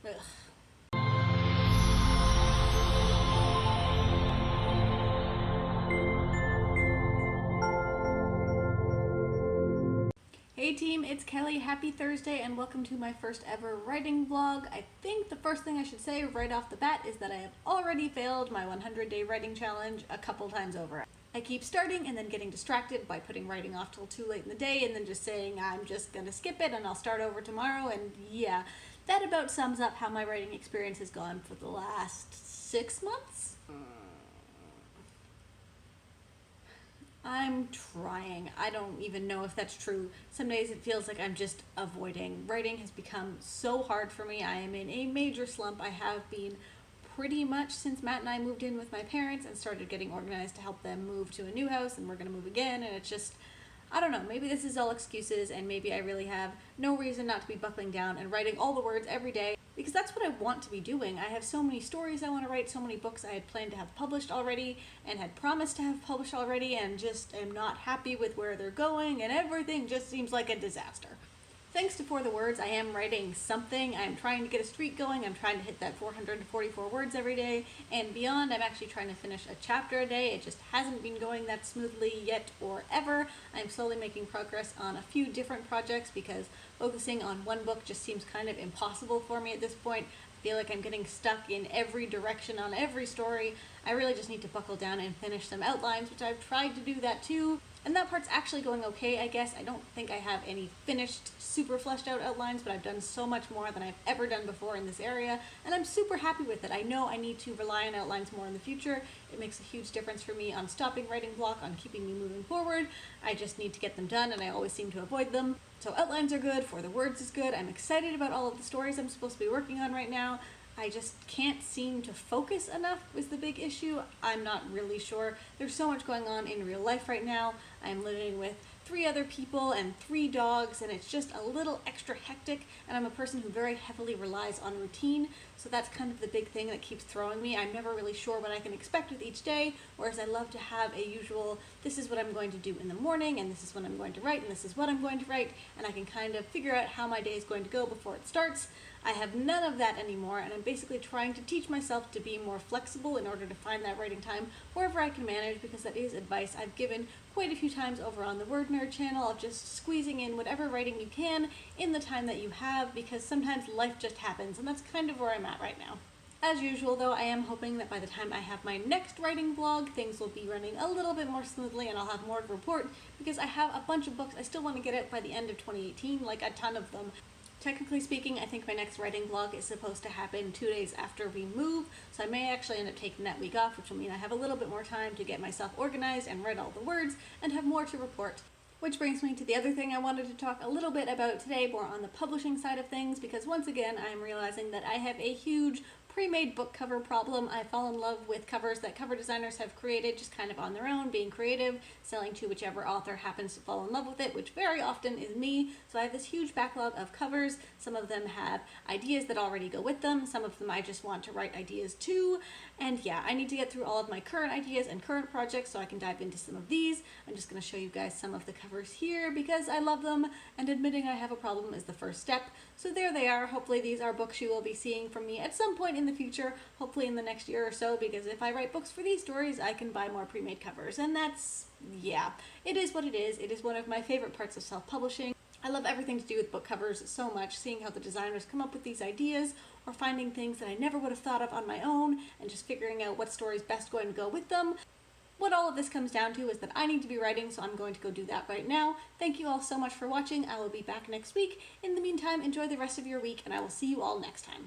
Ugh. Hey team, it's Kelly. Happy Thursday and welcome to my first ever writing vlog. I think the first thing I should say right off the bat is that I have already failed my 100-day writing challenge a couple times over. I keep starting and then getting distracted by putting writing off till too late in the day and then just saying I'm just gonna skip it and I'll start over tomorrow, and yeah, that about sums up how my writing experience has gone for the last 6 months. I'm trying. I don't even know if that's true. Some days it feels like I'm just avoiding. Writing has become so hard for me. I am in a major slump. I have been pretty much since Matt and I moved in with my parents and started getting organized to help them move to a new house, and we're gonna move again, and it's just, I don't know, maybe this is all excuses and maybe I really have no reason not to be buckling down and writing all the words every day, because that's what I want to be doing. I have so many stories I want to write, so many books I had planned to have published already and had promised to have published already, and just am not happy with where they're going, and everything just seems like a disaster. Thanks to For the Words, I am writing something. I'm trying to get a streak going. I'm trying to hit that 444 words every day and beyond. I'm actually trying to finish a chapter a day. It just hasn't been going that smoothly yet or ever. I'm slowly making progress on a few different projects because focusing on one book just seems kind of impossible for me at this point. I feel like I'm getting stuck in every direction on every story. I really just need to buckle down and finish some outlines, which I've tried to do that too. And that part's actually going okay, I guess. I don't think I have any finished, super fleshed out outlines, but I've done so much more than I've ever done before in this area, and I'm super happy with it. I know I need to rely on outlines more in the future. It makes a huge difference for me on stopping writing block, on keeping me moving forward. I just need to get them done, and I always seem to avoid them. So outlines are good, For the Words is good. I'm excited about all of the stories I'm supposed to be working on right now. I just can't seem to focus enough is the big issue. I'm not really sure. There's so much going on in real life right now. I'm living with 3 other people and 3 dogs, and it's just a little extra hectic, and I'm a person who very heavily relies on routine, so that's kind of the big thing that keeps throwing me. I'm never really sure what I can expect with each day, whereas I love to have a usual, this is what I'm going to do in the morning, and this is when I'm going to write, and this is what I'm going to write, and I can kind of figure out how my day is going to go before it starts. I have none of that anymore, and I'm basically trying to teach myself to be more flexible in order to find that writing time wherever I can manage, because that is advice I've given quite a few times over on the Word Nerd channel, of just squeezing in whatever writing you can in the time that you have, because sometimes life just happens, and that's kind of where I'm at right now. As usual though, I am hoping that by the time I have my next writing vlog, things will be running a little bit more smoothly and I'll have more to report, because I have a bunch of books I still want to get out by the end of 2018, like a ton of them. Technically speaking, I think my next writing vlog is supposed to happen 2 days after we move, so I may actually end up taking that week off, which will mean I have a little bit more time to get myself organized and write all the words and have more to report. Which brings me to the other thing I wanted to talk a little bit about today, more on the publishing side of things, because once again I'm realizing that I have a huge pre-made book cover problem. I fall in love with covers that cover designers have created just kind of on their own, being creative, selling to whichever author happens to fall in love with it, which very often is me. So I have this huge backlog of covers. Some of them have ideas that already go with them. Some of them I just want to write ideas to. And yeah, I need to get through all of my current ideas and current projects so I can dive into some of these. I'm just going to show you guys some of the covers here because I love them, and admitting I have a problem is the first step. So there they are. Hopefully these are books you will be seeing from me at some point in the future, hopefully in the next year or so, because if I write books for these stories, I can buy more pre-made covers, and that's, yeah, it is what it is. It is one of my favorite parts of self-publishing. I love everything to do with book covers so much, seeing how the designers come up with these ideas, or finding things that I never would have thought of on my own, and just figuring out what story is best going to go with them. What all of this comes down to is that I need to be writing, so I'm going to go do that right now. Thank you all so much for watching. I will be back next week. In the meantime, enjoy the rest of your week, and I will see you all next time.